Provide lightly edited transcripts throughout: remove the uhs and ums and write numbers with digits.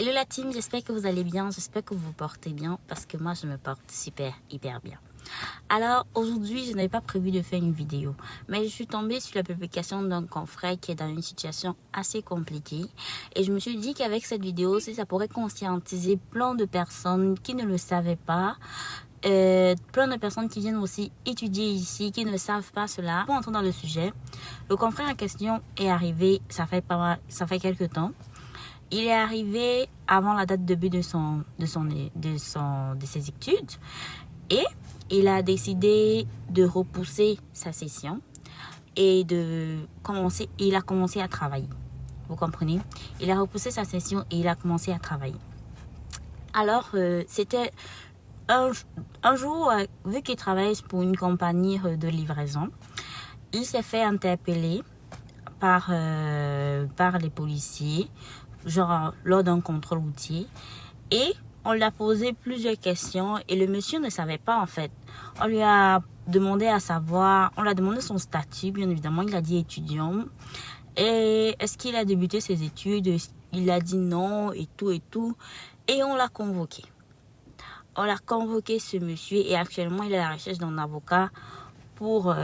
Hello la team, j'espère que vous allez bien, j'espère que vous vous portez bien parce que moi je me porte hyper bien. Alors aujourd'hui je n'avais pas prévu de faire une vidéo, mais je suis tombée sur la publication d'un confrère qui est dans une situation assez compliquée et je me suis dit qu'avec cette vidéo, si ça pourrait conscientiser plein de personnes qui ne le savaient pas, plein de personnes qui viennent aussi étudier ici, qui ne savent pas cela. Pour entrer dans le sujet, le confrère en question est arrivé, ça fait quelques temps. Il est arrivé avant la date de début de ses études et il a décidé de repousser sa session et il a commencé à travailler. Vous comprenez? Il a repoussé sa session et il a commencé à travailler. Alors, c'était un jour, vu qu'il travaille pour une compagnie de livraison, il s'est fait interpeller par les policiers, genre lors d'un contrôle routier, et on lui a posé plusieurs questions et le monsieur ne savait pas en fait. On lui a demandé on lui a demandé son statut, bien évidemment, il a dit étudiant. Et est-ce qu'il a débuté ses études? Il a dit non et tout. Et on l'a convoqué. On l'a convoqué ce monsieur et actuellement il est à la recherche d'un avocat pour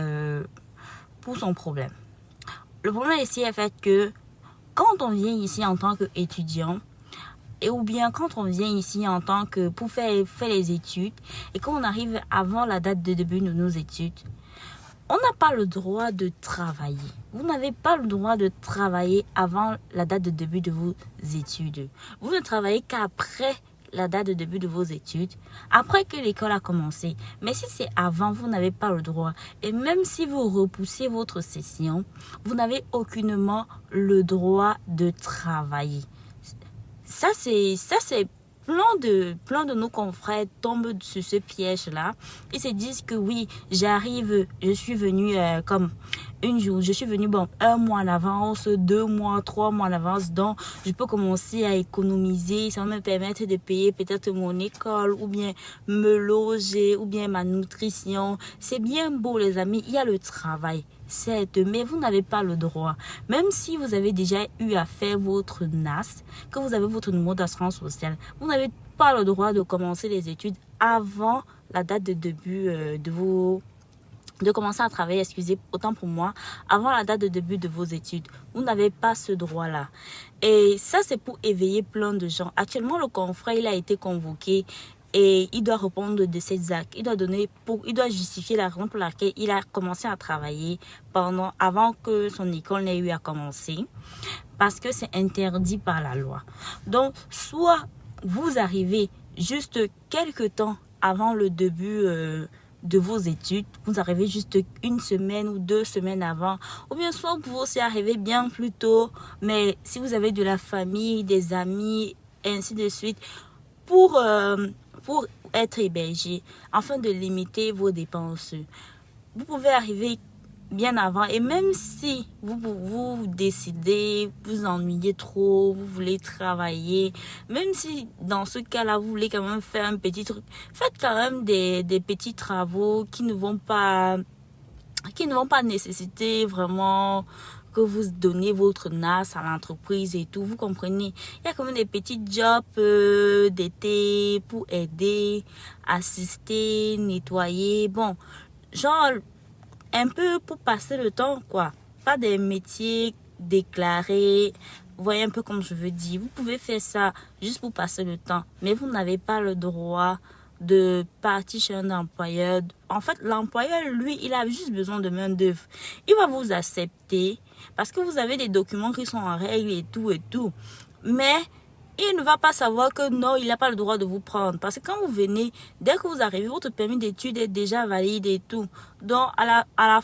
son problème. Le problème ici est fait que quand on vient ici en tant qu'étudiant, ou bien quand on vient ici en tant que pour faire les études, et quand on arrive avant la date de début de nos études, on n'a pas le droit de travailler. Vous n'avez pas le droit de travailler avant la date de début de vos études. Vous ne travaillez qu'après la date de début de vos études, après que l'école a commencé. Mais si c'est avant, vous n'avez pas le droit. Et même si vous repoussez votre session, vous n'avez aucunement le droit de travailler. Ça c'est plein de nos confrères tombent sur ce piège-là. Ils se disent que oui, je suis venue je suis venue un mois en avance, 2 mois, 3 mois en avance, donc je peux commencer à économiser, ça va me permettre de payer peut-être mon école, ou bien me loger, ou bien ma nutrition. C'est bien beau les amis, il y a le travail. Certes, mais vous n'avez pas le droit. Même si vous avez déjà eu à faire votre NAS, que vous avez votre numéro d'assurance sociale, vous n'avez pas le droit de commencer les études avant la date de début de commencer à travailler, excusez, autant pour moi, avant la date de début de vos études. Vous n'avez pas ce droit-là. Et ça, c'est pour éveiller plein de gens. Actuellement, le confrère, il a été convoqué et il doit répondre de ses actes. Il doit justifier la raison pour laquelle il a commencé à travailler avant que son école n'ait eu à commencer. Parce que c'est interdit par la loi. Donc, soit vous arrivez juste quelques temps avant le début de vos études, vous arrivez juste 1 semaine ou 2 semaines avant, ou bien soit vous aussi arrivez bien plus tôt, mais si vous avez de la famille, des amis, ainsi de suite, pour être hébergé, afin de limiter vos dépenses. Vous pouvez arriver bien avant, et même si vous décidez, vous ennuyez trop, vous voulez travailler, même si dans ce cas-là vous voulez quand même faire un petit truc, faites quand même des petits travaux qui ne vont pas nécessiter vraiment que vous donnez votre NAS à l'entreprise et tout, vous comprenez. Il y a quand même des petits jobs d'été pour aider, assister, nettoyer, bon, genre un peu pour passer le temps, quoi. Pas des métiers déclarés. Vous voyez un peu comme je veux dire. Vous pouvez faire ça juste pour passer le temps. Mais vous n'avez pas le droit de partir chez un employeur. En fait, l'employeur, lui, il a juste besoin de main-d'œuvre. Il va vous accepter parce que vous avez des documents qui sont en règle et tout. Mais il ne va pas savoir que non, il n'a pas le droit de vous prendre. Parce que quand vous venez, dès que vous arrivez, votre permis d'études est déjà valide et tout. Donc, à la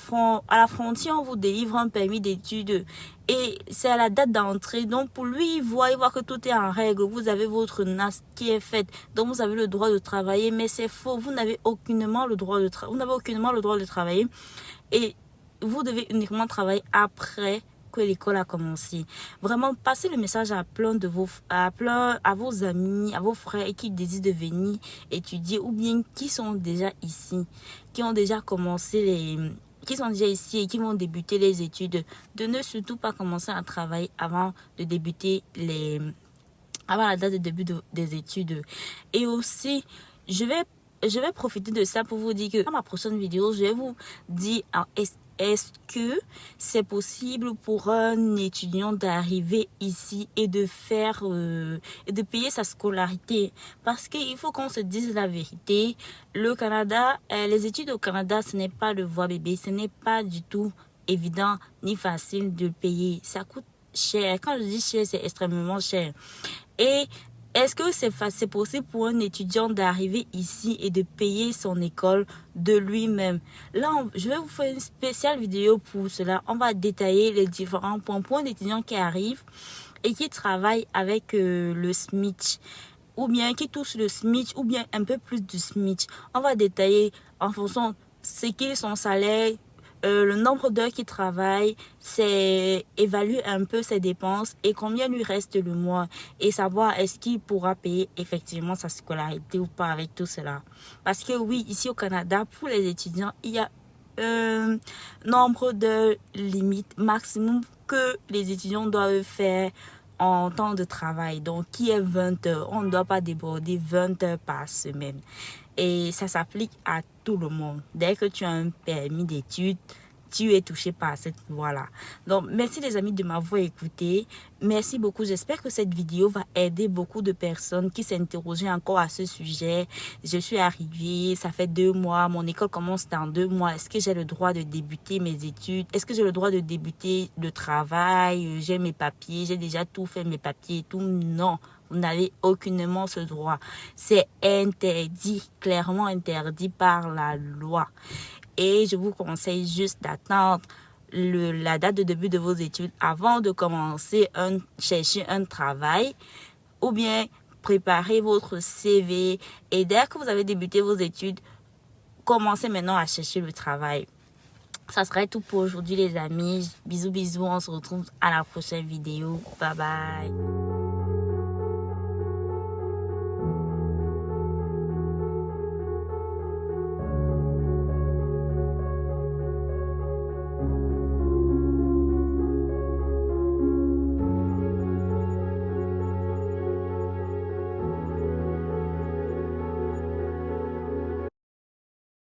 frontière, on vous délivre un permis d'études. Et c'est à la date d'entrée. Donc, pour lui, il voit que tout est en règle. Vous avez votre NAS qui est faite. Donc, vous avez le droit de travailler. Mais c'est faux. Vous n'avez aucunement le droit de travailler. Et vous devez uniquement travailler après que l'école a commencé. Vraiment, passez le message à vos amis, à vos frères qui désirent de venir étudier ou bien qui sont déjà ici, qui ont déjà commencé qui sont déjà ici et qui vont débuter les études, de ne surtout pas commencer à travailler avant de débuter avant la date de début des études. Et aussi, je vais profiter de ça pour vous dire que dans ma prochaine vidéo, je vais vous dire est-ce que c'est possible pour un étudiant d'arriver ici et de faire et de payer sa scolarité, parce qu'il faut qu'on se dise la vérité. Le Canada, les études au Canada, ce n'est pas le voie bébé, ce n'est pas du tout évident ni facile de le payer. Ça coûte cher. Quand je dis cher, c'est extrêmement cher. Et est-ce que c'est possible pour un étudiant d'arriver ici et de payer son école de lui-même? Là, je vais vous faire une spéciale vidéo pour cela. On va détailler les différents points pour un étudiant qui arrive et qui travaille avec le SMIC, ou bien qui touche le SMIC, ou bien un peu plus du SMIC. On va détailler en fonction de ce qu'est son salaire, le nombre d'heures qu'il travaille, c'est évaluer un peu ses dépenses et combien lui reste le mois, et savoir est-ce qu'il pourra payer effectivement sa scolarité ou pas avec tout cela. Parce que oui, ici au Canada, pour les étudiants, il y a un nombre de limites maximum que les étudiants doivent faire en temps de travail, donc qui est 20 heures. On ne doit pas déborder 20 heures par semaine. Et ça s'applique à tout le monde. Dès que tu as un permis d'études, tu es touché par cette loi-là. Donc, merci les amis de m'avoir écouté. Merci beaucoup. J'espère que cette vidéo va aider beaucoup de personnes qui s'interrogeaient encore à ce sujet. Je suis arrivée, ça fait 2 mois. Mon école commence dans 2 mois. Est-ce que j'ai le droit de débuter mes études? Est-ce que j'ai le droit de débuter le travail? J'ai mes papiers. J'ai déjà tout fait, mes papiers et tout. Non. Vous n'avez aucunement ce droit. C'est interdit, clairement interdit par la loi. Et je vous conseille juste d'attendre la date de début de vos études avant de commencer chercher un travail, ou bien préparer votre CV. Et dès que vous avez débuté vos études, commencez maintenant à chercher le travail. Ça serait tout pour aujourd'hui les amis. Bisous bisous, on se retrouve à la prochaine vidéo. Bye bye.